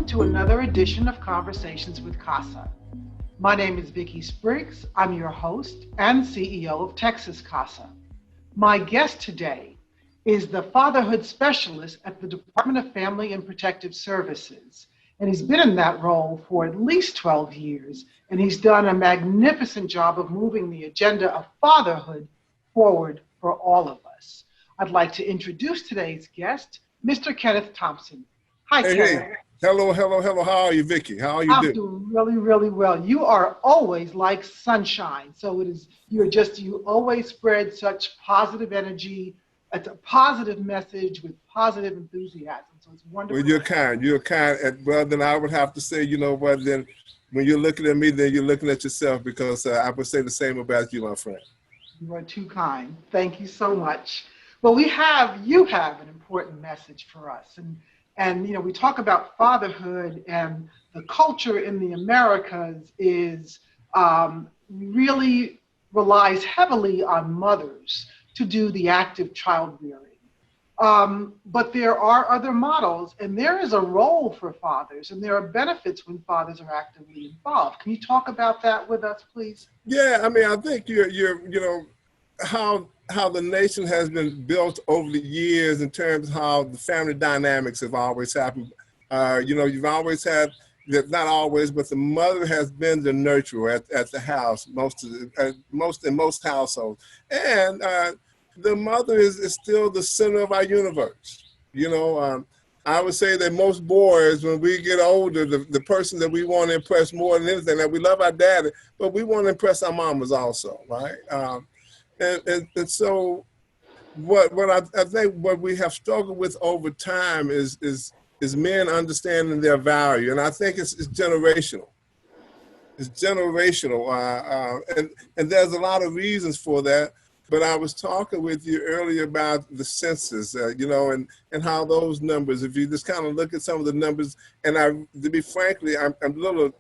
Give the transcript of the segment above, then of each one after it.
to another edition of Conversations with CASA. My name is Vicki Spriggs. I'm your host and CEO of Texas CASA. My guest today is the fatherhood specialist at the Department of Family and Protective Services. And he's been in that role for at least 12 years. And he's done a magnificent job of moving the agenda of fatherhood forward for all of us. I'd like to introduce today's guest, Mr. Kenneth Thompson. Hi, Kenneth. Hey. Hello. How are you, Vicki? How are you doing? I'm doing really, really well. You are always like sunshine. So you always spread such positive energy. It's a positive message with positive enthusiasm. So it's wonderful. Well, you're kind. Well, then I would have to say, then when you're looking at me, then you're looking at yourself, because I would say the same about you, my friend. You are too kind. Thank you so much. Well, you have an important message for us. And we talk about fatherhood, and the culture in the Americas is really relies heavily on mothers to do the active child rearing. But there are other models, and there is a role for fathers, and there are benefits when fathers are actively involved. Can you talk about that with us, please? Yeah, I think you're how the nation has been built over the years in terms of how the family dynamics have always happened. You've always had, not always, but the mother has been the nurturer at the house, in most households. And the mother is still the center of our universe. I would say that most boys, when we get older, the person that we want to impress more than anything, that we love our daddy, but we want to impress our mamas also, right? And so what I think what we have struggled with over time is men understanding their value. And I think it's generational. It's generational. And there's a lot of reasons for that. But I was talking with you earlier about the census, and how those numbers, if you just kind of look at some of the numbers, and to be frankly, I'm a little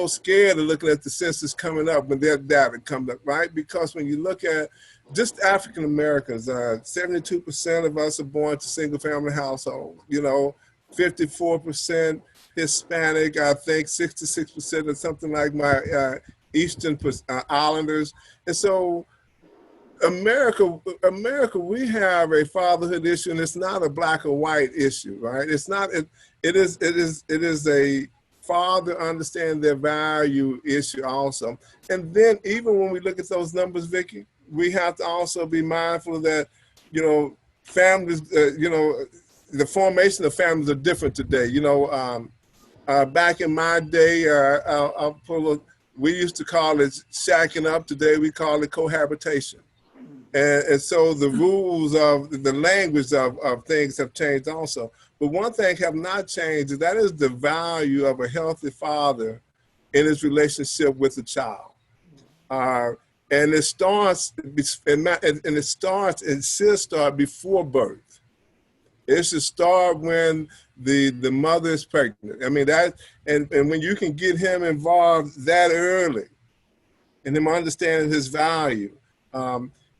scared of looking at the census coming up when their data comes up, right? Because when you look at just African Americans, 72% of us are born to single family households, 54% Hispanic, I think 66% or something like my Eastern Islanders. And so America, we have a fatherhood issue, and it's not a black or white issue, right? It's not, it is a father understand their value issue also. And then even when we look at those numbers, Vicki, we have to also be mindful that, families, the formation of families are different today. Back in my day, we used to call it shacking up. Today we call it cohabitation. And so the rules of the language of things have changed also. But one thing have not changed, and that is the value of a healthy father in his relationship with the child. And it starts, it should start before birth. It should start when the mother is pregnant. I mean, and when you can get him involved that early and him understanding his value,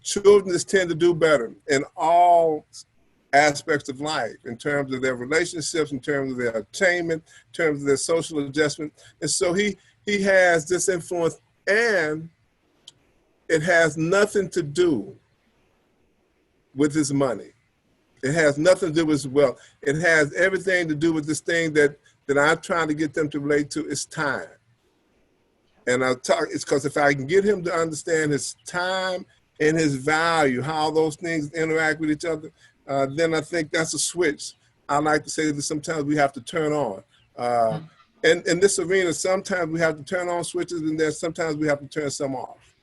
children just tend to do better in all aspects of life, in terms of their relationships, in terms of their attainment, in terms of their social adjustment. And so he has this influence, and it has nothing to do with his money. It has nothing to do with his wealth. It has everything to do with this thing that I'm trying to get them to relate to, is time. And it's because if I can get him to understand his time and his value, how those things interact with each other, then I think that's a switch. I like to say that sometimes we have to turn on. And in this arena, sometimes we have to turn on switches, and then sometimes we have to turn some off.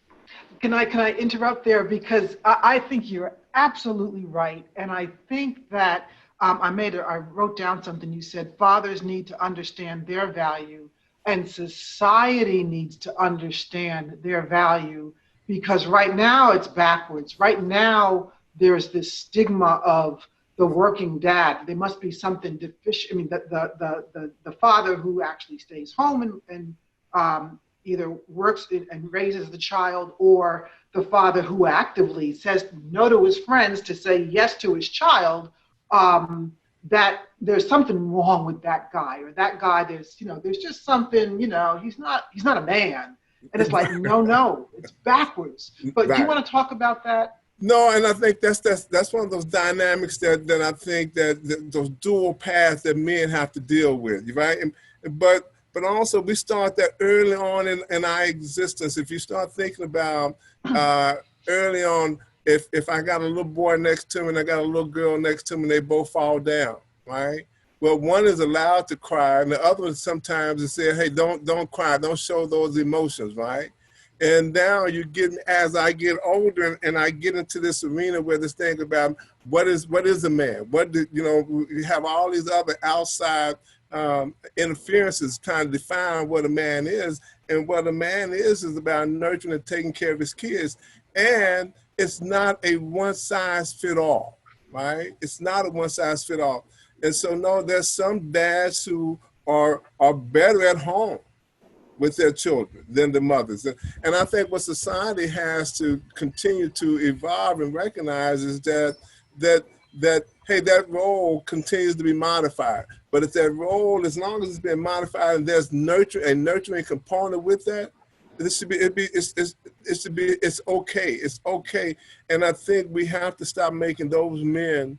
Can I interrupt there? Because I think you're absolutely right. And I think that I wrote down something you said: fathers need to understand their value, and society needs to understand their value. Because right now it's backwards. Right now there's this stigma of the working dad. There must be something deficient. I mean, the father who actually stays home and either works and raises the child, or the father who actively says no to his friends to say yes to his child. that there's something wrong with that guy, or that guy, there's just something, he's not a man. And it's like, no, it's backwards. But do you Right. want to talk about that? No, and I think that's one of those dynamics that I think that those dual paths that men have to deal with, right? But also we start that early on in our existence. If you start thinking about early on, if I got a little boy next to me and I got a little girl next to me, and they both fall down, right? Well, one is allowed to cry, and the other one sometimes is saying, "Hey, don't cry, don't show those emotions," right? And now you get, as I get older and I get into this arena where this thing about what is a man? We have all these other outside interferences trying to define what a man is. And what a man is about nurturing and taking care of his kids. And it's not a one size fit all, right? It's not a one size fit all. And so, no, there's some dads who are better at home with their children than the mothers. And I think what society has to continue to evolve and recognize is that hey, that role continues to be modified. But if that role, as long as it's been modified and there's nurturing component with that, it's okay. It's okay. And I think we have to stop making those men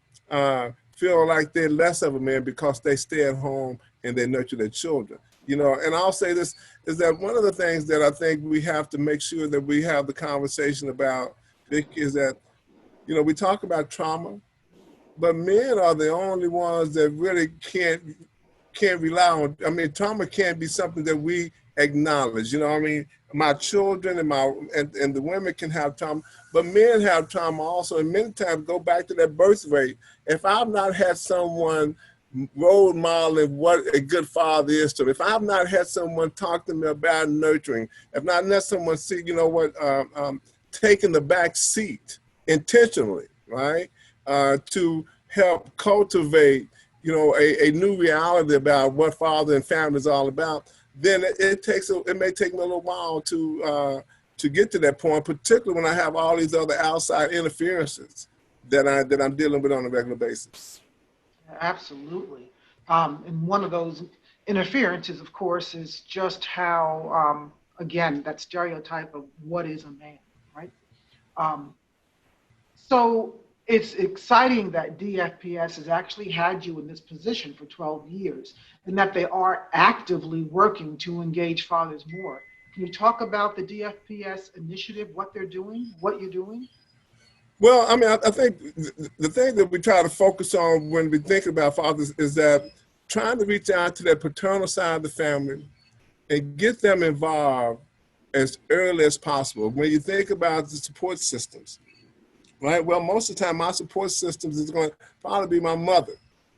feel like they're less of a man because they stay at home and they nurture their children. And I'll say this, is that one of the things that I think we have to make sure that we have the conversation about, Vic, is that, we talk about trauma, but men are the only ones that really can't rely on. I mean, trauma can't be something that we acknowledge. My children and the women can have trauma, but men have trauma also. And many times go back to that birth rate. If I've not had someone role modeling what a good father is to me, if I've not had someone talk to me about nurturing, if not let someone see, taking the back seat intentionally, right, to help cultivate, a new reality about what father and family is all about, then it may take me a little while to get to that point, particularly when I have all these other outside interferences that I'm dealing with on a regular basis. Absolutely. And one of those interferences, of course, is just how, again, that stereotype of what is a man, right? So it's exciting that DFPS has actually had you in this position for 12 years and that they are actively working to engage fathers more. Can you talk about the DFPS initiative, what they're doing, what you're doing? Well, I mean, I think the thing that we try to focus on when we think about fathers is that trying to reach out to that paternal side of the family and get them involved as early as possible. When you think about the support systems, right? Well, most of the time, my support systems is going to probably be my mother,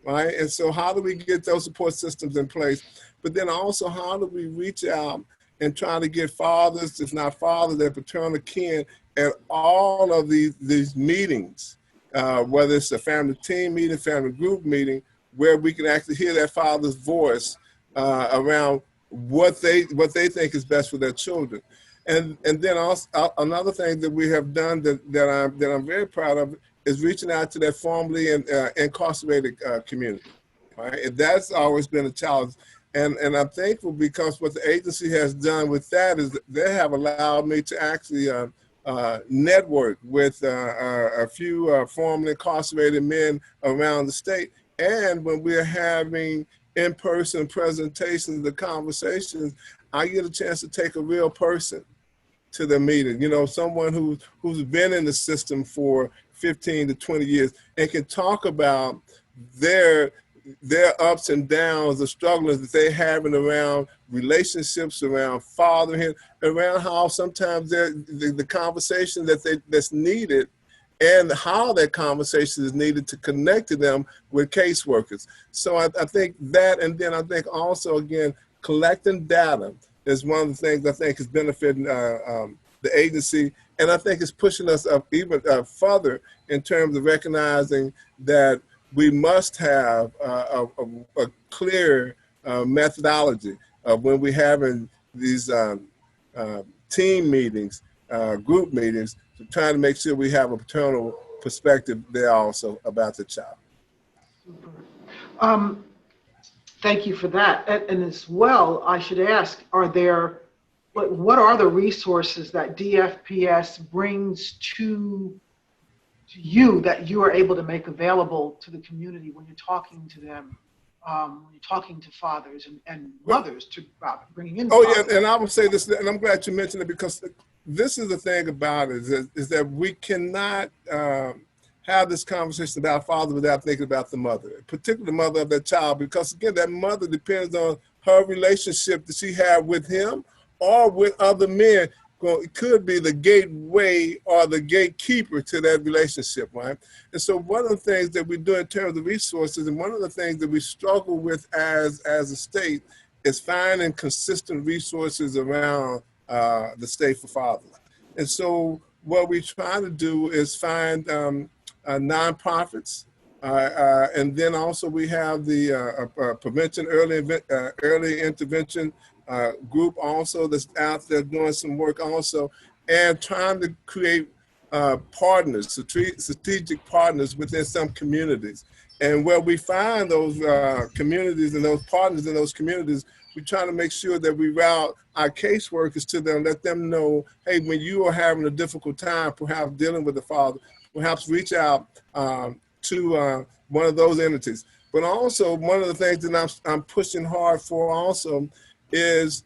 right? And so how do we get those support systems in place? But then also, how do we reach out and try to get fathers, if not fathers, their paternal kin at all of these meetings, whether it's a family team meeting, family group meeting, where we can actually hear that father's voice around what they think is best for their children. And then also another thing that we have done that I'm very proud of is reaching out to that formerly incarcerated community, right? And that's always been a challenge. And I'm thankful because what the agency has done with that is they have allowed me to actually network with a few formerly incarcerated men around the state. And when we're having in-person presentations, the conversations, I get a chance to take a real person to the meeting, someone who's been in the system for 15 to 20 years and can talk about their ups and downs, the struggles that they're having around relationships, around fathering, around how sometimes the conversation that's needed and how that conversation is needed to connect to them with caseworkers. So I think that, and then I think also, again, collecting data is one of the things I think is benefiting the agency. And I think it's pushing us up even further in terms of recognizing that we must have a clear methodology of when we're having these team meetings, group meetings, to try to make sure we have a paternal perspective there also about the child. Super. Um, Thank you for that. And as well, I should ask, what are the resources that DFPS brings to you that you are able to make available to the community when you're talking to them, when you're talking to fathers and mothers, to bringing in Oh fathers? yeah, and I will say this, and I'm glad you mentioned it, because this is the thing about it, is that we cannot have this conversation about father without thinking about the mother, particularly the mother of that child, because again, that mother depends on her relationship that she had with him or with other men. Well, it could be the gateway or the gatekeeper to that relationship, right? And so one of the things that we do in terms of resources, and one of the things that we struggle with as a state, is finding consistent resources around the state for fathers. And so what we try to do is find nonprofits, and then also we have the prevention, early intervention group also that's out there doing some work also, and trying to create partners, strategic partners within some communities. And where we find those communities and those partners in those communities, we try to make sure that we route our caseworkers to them, let them know, hey, when you are having a difficult time, perhaps dealing with the father, perhaps reach out to one of those entities. But also, one of the things that I'm pushing hard for also is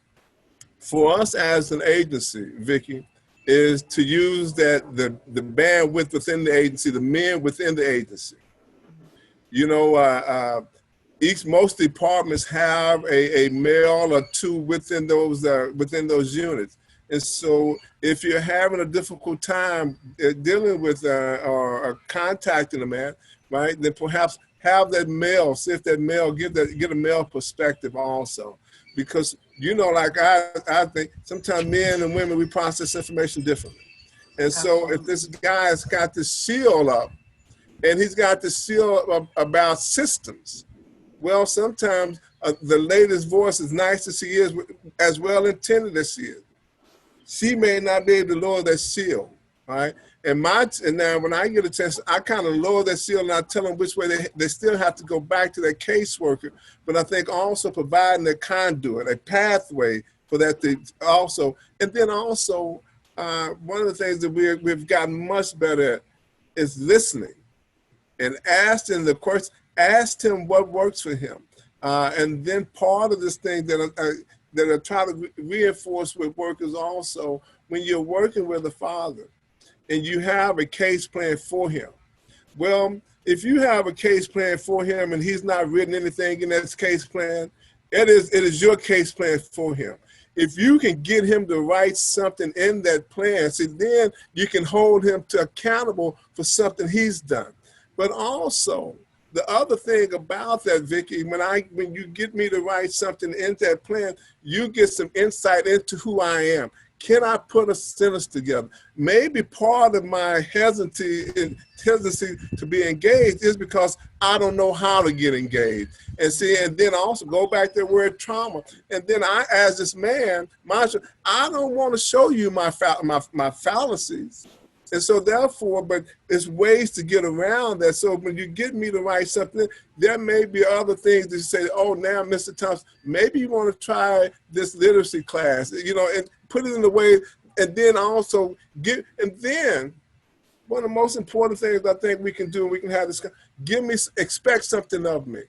for us as an agency, Vicki, is to use the bandwidth within the agency, the men within the agency. You know, most departments have a male or two within those units. And so if you're having a difficult time dealing with or contacting a man, right, then perhaps have that male, see if that male, get a male perspective also. Because, you know, like I think sometimes men and women, we process information differently. And so if this guy's got this shield up, and he's got this shield about systems, well, sometimes the lady's voice, as nice as she is, as well intended as she is, she may not be able to lower that shield, right? And now when I get a chance, I kind of lower that shield and I tell them which way they still have to go back to their caseworker. But I think also providing a conduit, a pathway for that to also, and then also one of the things that we've gotten much better at is listening and asking the question, ask him what works for him. And then part of this thing that I try to reinforce with workers also, when you're working with a father and you have a case plan for him, well, if you have a case plan for him and he's not written anything in that case plan, it is your case plan for him. If you can get him to write something in that plan, see, then you can hold him to accountable for something he's done. But also, the other thing about that, Vicki, when you get me to write something in that plan, you get some insight into who I am. Can I put a sentence together? Maybe part of my hesitancy to be engaged is because I don't know how to get engaged. And see, and then also go back to the word trauma. And then I, as this man, I don't want to show you my fallacies. And so therefore, but there's ways to get around that. So when you get me to write something, there may be other things that you say, oh, now, Mr. Thompson, maybe you want to try this literacy class, you know, and put it in the way, and then also and then one of the most important things I think we can do, and we can have this, expect something of me.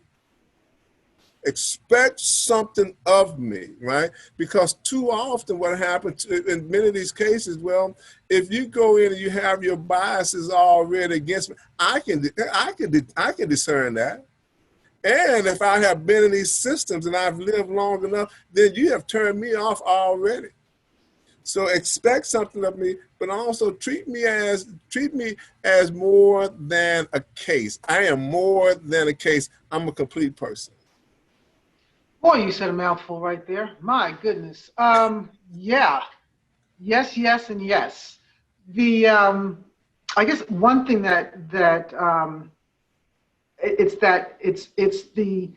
Expect something of me, right? Because too often what happens in many of these cases, well, if you go in and you have your biases already against me, I can discern that. And if I have been in these systems and I've lived long enough, then you have turned me off already. So expect something of me, but also treat me as more than a case. I am more than a case. I'm a complete person. Boy, you said a mouthful right there. My goodness. Yeah. Yes, and yes. I guess one thing it's the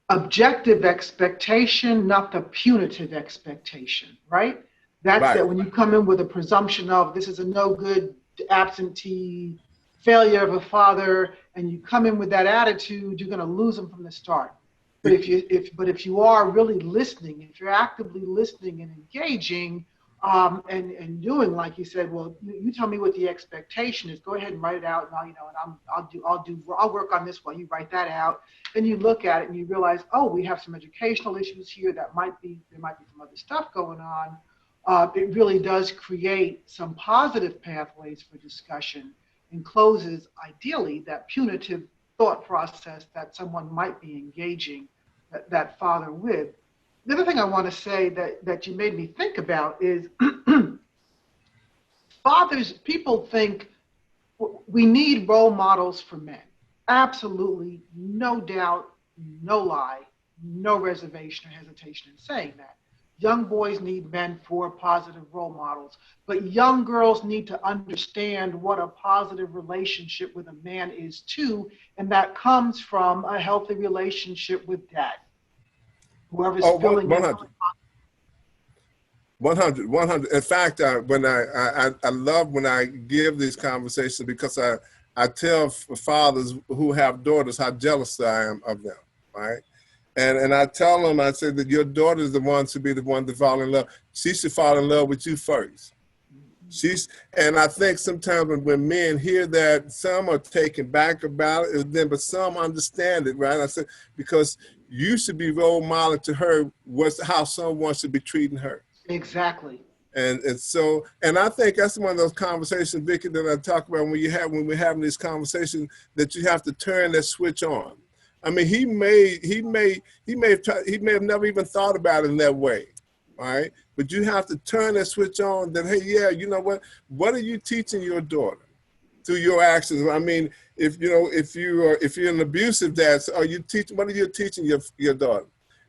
objective expectation, not the punitive expectation, right? That's Right. that when you come in with a presumption of this is a no good absentee failure of a father and you come in with that attitude, you're going to lose them from the start. But if you are really listening, if you're actively listening and engaging, and doing, like you said, well, you tell me what the expectation is. Go ahead and write it out, and I'll work on this while you write that out. Then you look at it and you realize, oh, we have some educational issues here. There might be some other stuff going on. It really does create some positive pathways for discussion and closes, ideally, that punitive thought process that someone might be engaging that father with. The other thing I want to say that you made me think about is people think we need role models for men. Absolutely, no doubt, no lie, no reservation or hesitation in saying that. Young boys need men for positive role models, but young girls need to understand what a positive relationship with a man is too, and that comes from a healthy relationship with dad. Whoever's filling 100. 100. In fact, when I love when I give these conversations, because I tell fathers who have daughters how jealous I am of them, right? And I tell them, I say that your daughter is the one to be the one to fall in love. She should fall in love with you first. And I think sometimes when men hear that, some are taken back about it, but some understand it, right? I said, because you should be role model to her how someone should be treating her. Exactly. And I think that's one of those conversations, Vicki, that I talk about when we're having these conversations, that you have to turn that switch on. I mean, he may have never even thought about it in that way, right? But you have to turn that switch on. That, hey, yeah, you know what are you teaching your daughter through your actions? I mean, if you're an abusive dad, what are you teaching your daughter?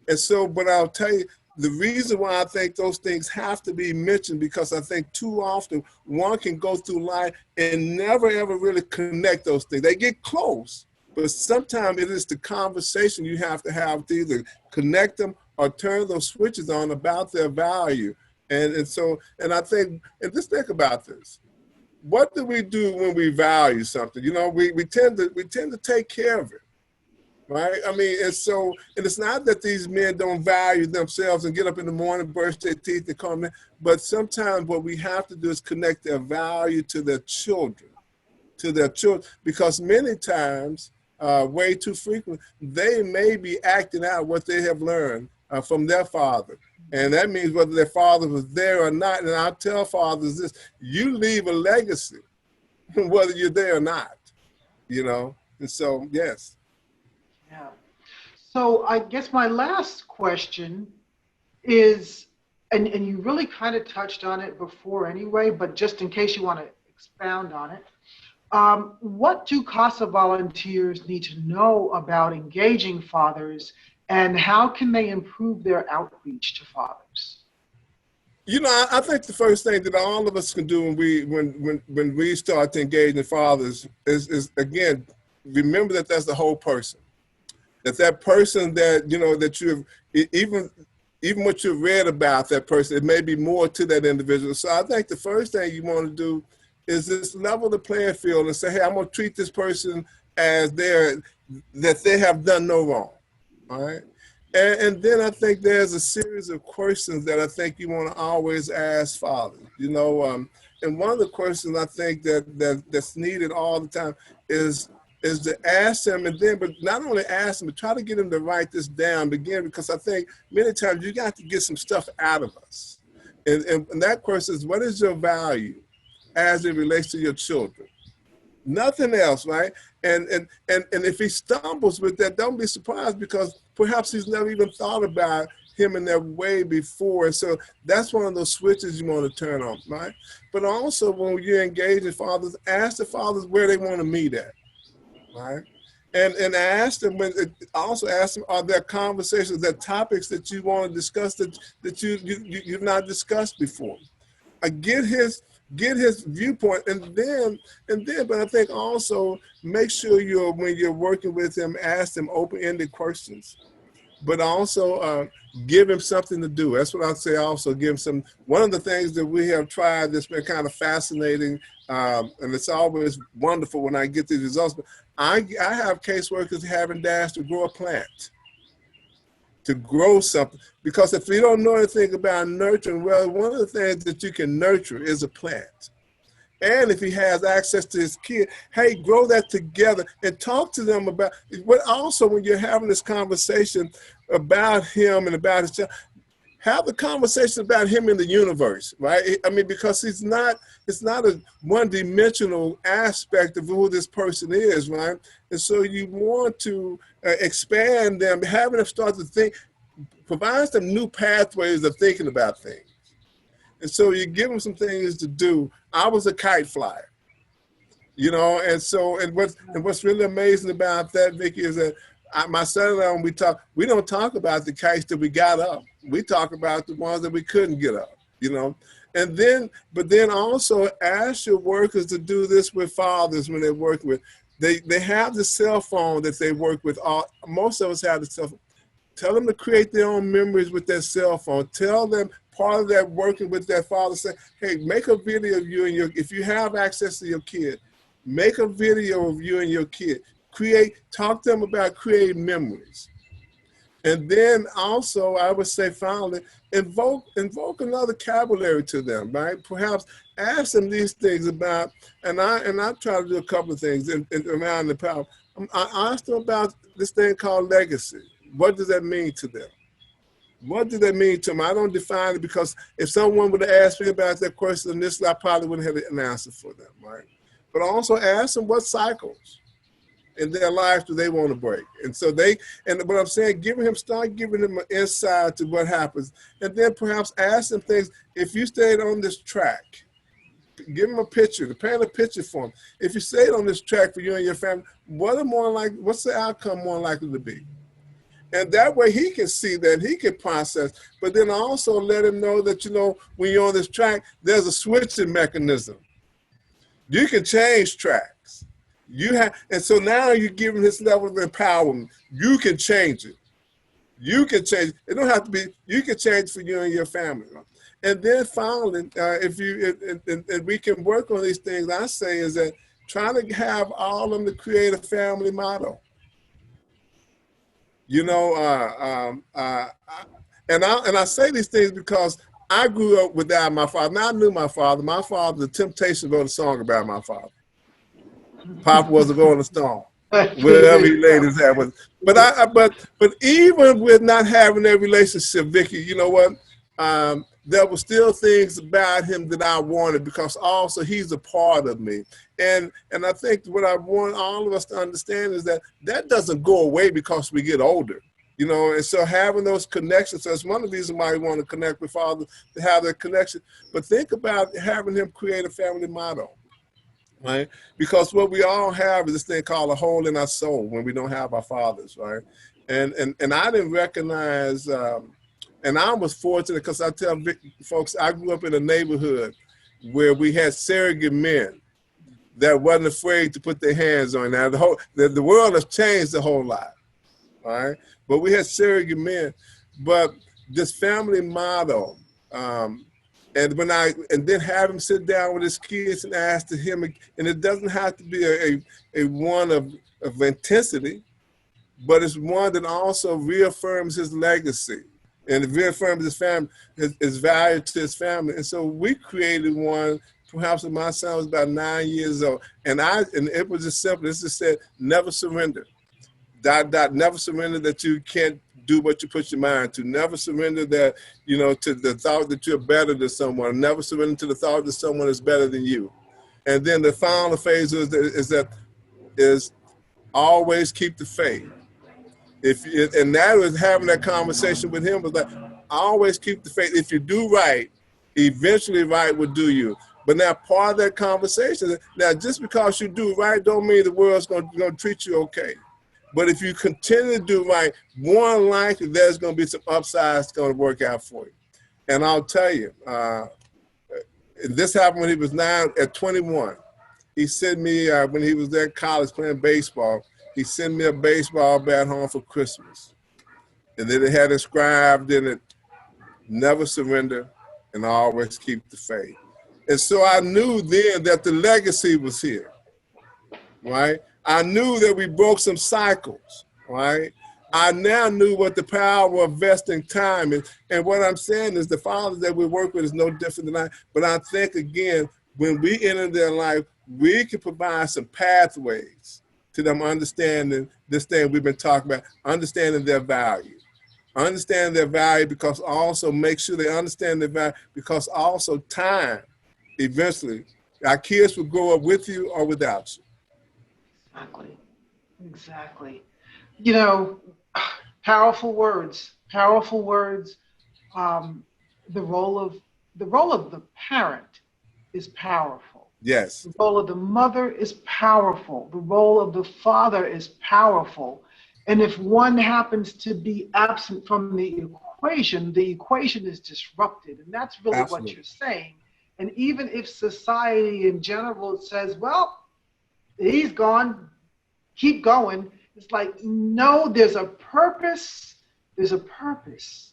And so, but I'll tell you, the reason why I think those things have to be mentioned, because I think too often one can go through life and never ever really connect those things. They get close, but sometimes it is the conversation you have to either connect them or turn those switches on about their value. And I think, and just think about this. What do we do when we value something? You know, we tend to take care of it. Right? I mean, and it's not that these men don't value themselves and get up in the morning, brush their teeth and come in, but sometimes what we have to do is connect their value to their children, because many times, way too frequently, they may be acting out what they have learned from their father. And that means whether their father was there or not. And I tell fathers this: you leave a legacy, whether you're there or not, you know? And so, yes. Yeah. So I guess my last question is, and you really kind of touched on it before anyway, but just in case you want to expound on it, what do CASA volunteers need to know about engaging fathers, and how can they improve their outreach to fathers? You know, I think the first thing that all of us can do when we start to engage in fathers is again, remember that that's the whole person. That person that, you know, that you've, even what you've read about that person, it may be more to that individual. So I think the first thing you want to do is just level the playing field and say, hey, I'm going to treat this person as that they have done no wrong, all right? And then I think there's a series of questions that I think you want to always ask fathers, you know, and one of the questions I think that's needed all the time is to ask them, and then, but not only ask them, but try to get them to write this down again, because I think many times you got to get some stuff out of us. And that question is, what is your value as it relates to your children? Nothing else, right? And if he stumbles with that, don't be surprised, because perhaps he's never even thought about him in that way before. And so that's one of those switches you want to turn on, right? But also when you're engaging fathers, ask the fathers where they want to meet at. Right, and ask them also ask them, are there conversations, there topics that you want to discuss that you've not discussed before? Get his viewpoint, and then, but I think also make sure when you're working with him, ask them open-ended questions, but also give him something to do. That's what I'd say. Also give him one of the things that we have tried that's been kind of fascinating And it's always wonderful when I get these results. But I have caseworkers having dads to grow a plant, to grow something. Because if you don't know anything about nurturing, well, one of the things that you can nurture is a plant. And if he has access to his kid, hey, grow that together and talk to them about what. Also, when you're having this conversation about him and about his child, have the conversation about him in the universe, right? I mean, because it's not a one-dimensional aspect of who this person is, right? And so you want to expand them, having them start to think, provide some new pathways of thinking about things. And so you give them some things to do. I was a kite flyer, you know, and what's really amazing about that, Vicki, is that my son and I, when we don't talk about the kites that we got up. We talk about the ones that we couldn't get up, you know. But then also ask your workers to do this with fathers when they're working with. They have the cell phone that they work with. Most of us have the cell phone. Tell them to create their own memories with their cell phone. Tell them part of that working with their father, say, hey, make a video of you and if you have access to your kid, make a video of you and your kid. Talk to them about creating memories. And then also, I would say finally, invoke another vocabulary to them, right? Perhaps ask them these things about, and I try to do a couple of things around the power. I asked them about this thing called legacy. What does that mean to them? What does that mean to them? I don't define it, because if someone would have asked me about that question, I probably wouldn't have an answer for them, right? But also ask them what cycles in their lives do they want to break. And so what I'm saying, start giving them an insight to what happens. And then perhaps ask them things. If you stayed on this track, give them a picture, paint a picture for them. If you stayed on this track for you and your family, what's the outcome more likely to be? And that way he can see that, he can process, but then also let him know that, you know, when you're on this track, there's a switching mechanism. You can change tracks. And so now you're giving this level of empowerment. You can change it. You can change it. It don't have to be, you can change for you and your family. And then finally, if we can work on these things, I say is that trying to have all of them to create a family model. You know, and I say these things because I grew up without my father. Now I knew my father. My father, The Temptations wrote a song about my father. Papa was a Rolling Stone, whatever he laid his hat with. But even with not having that relationship, Vicki, you know what? There were still things about him that I wanted, because also he's a part of me. And I think what I want all of us to understand is that doesn't go away because we get older, you know. And so having those connections, that's one of the reasons why we want to connect with Father, to have that connection. But think about having him create a family model, right? Because what we all have is this thing called a hole in our soul when we don't have our fathers, right? And I didn't recognize, and I was fortunate, because I tell folks, I grew up in a neighborhood where we had surrogate men that wasn't afraid to put their hands on. Now the world has changed a whole lot, all right? But we had surrogate men. But this family model, and then have him sit down with his kids and ask to him, and it doesn't have to be a one of intensity, but it's one that also reaffirms his legacy and reaffirms his family, his value to his family. And so we created one. Perhaps when my son was about 9 years old, and it was just simple. It just said, never surrender. ... Never surrender that you can't do what you put your mind to. Never surrender that, you know, to the thought that you're better than someone. Never surrender to the thought that someone is better than you. And then the final phase is always keep the faith. And that was having that conversation with him, was like, always keep the faith. If you do right, eventually right will do you. But now part of that conversation, now just because you do right don't mean the world's going to treat you okay. But if you continue to do right, more than likely there's going to be some upsides going to work out for you. And I'll tell you, this happened when he was 9. At 21, he sent me, when he was at college playing baseball, he sent me a baseball bat home for Christmas. And then it had inscribed in it, never surrender and always keep the faith. And so I knew then that the legacy was here, right? I knew that we broke some cycles, right? I now knew what the power of vesting time is. And what I'm saying is the fathers that we work with is no different than I. But I think, again, when we enter their life, we can provide some pathways to them understanding this thing we've been talking about, understanding their value. Understand their value, because also make sure they understand their value, because also time, eventually, our kids will grow up with you or without you. Exactly. Exactly. You know, powerful words, powerful words. The role of the parent is powerful. Yes. The role of the mother is powerful. The role of the father is powerful. And if one happens to be absent from the equation is disrupted. And that's really Absolutely. what you're saying. And even if society in general says, well, he's gone, keep going, it's like, no, there's a purpose. There's a purpose.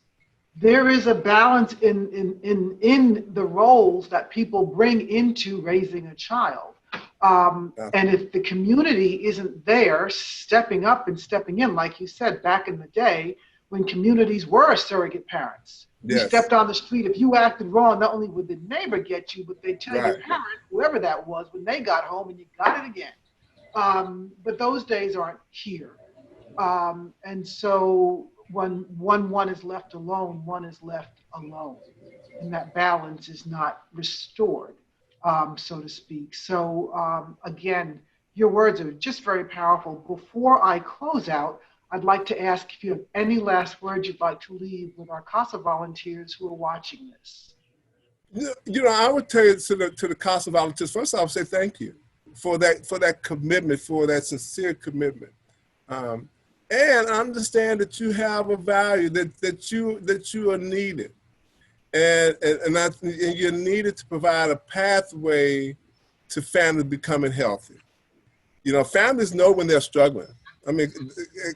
There is a balance in the roles that people bring into raising a child. And if the community isn't there stepping up and stepping in, like you said, back in the day when communities were surrogate parents, Yes. you stepped on the street, if you acted wrong, not only would the neighbor get you, but they'd tell Right. your parent, whoever that was, when they got home, and you got it again. But those days aren't here. And so when one is left alone, one is left alone. And that balance is not restored, so to speak. So again, your words are just very powerful. Before I close out, I'd like to ask if you have any last words you'd like to leave with our CASA volunteers who are watching this. You know, I would tell you to the CASA volunteers, first I would say thank you for that commitment, for that sincere commitment. And understand that you have a value, that you are needed. And you're needed to provide a pathway to families becoming healthy. You know, families know when they're struggling. I mean,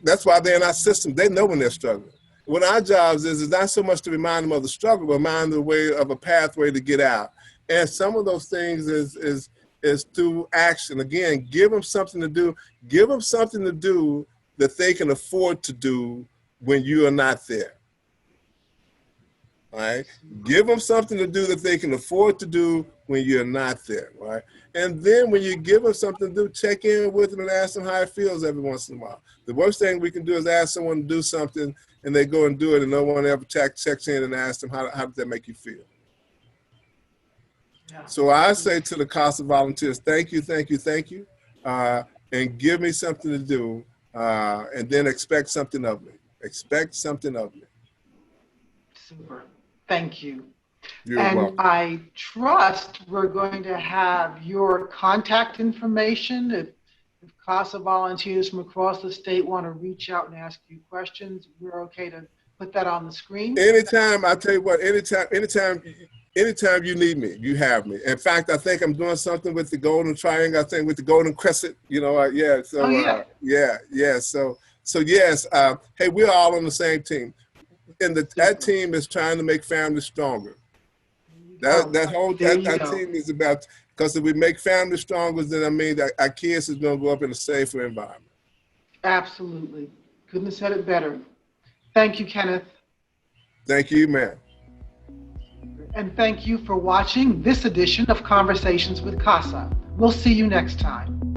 that's why they're in our system. They know when they're struggling. What our jobs is not so much to remind them of the struggle, but remind them of a pathway to get out. And some of those things is through action. Again, give them something to do. Give them something to do that they can afford to do when you are not there. Right? Give them something to do that they can afford to do when you're not there, right? And then when you give them something to do, check in with them and ask them how it feels every once in a while. The worst thing we can do is ask someone to do something and they go and do it and no one ever checks in and asks them, how did that make you feel? Yeah. So I say to the CASA volunteers, thank you, and give me something to do, and then expect something of me. Expect something of me. Super. Thank you. You're and welcome. I trust we're going to have your contact information. If CASA volunteers from across the state want to reach out and ask you questions, we're okay to put that on the screen. Anytime, I tell you what, anytime you need me, you have me. In fact, I think I'm doing something with the Golden Triangle. I think with the Golden Crescent, yeah. So, So yes, hey, we're all on the same team. And that team is trying to make families stronger. That team is about, because if we make families stronger, then I mean that our kids is going to grow up in a safer environment. Absolutely. Couldn't have said it better. Thank you, Kenneth. Thank you, ma'am. And thank you for watching this edition of Conversations with CASA. We'll see you next time.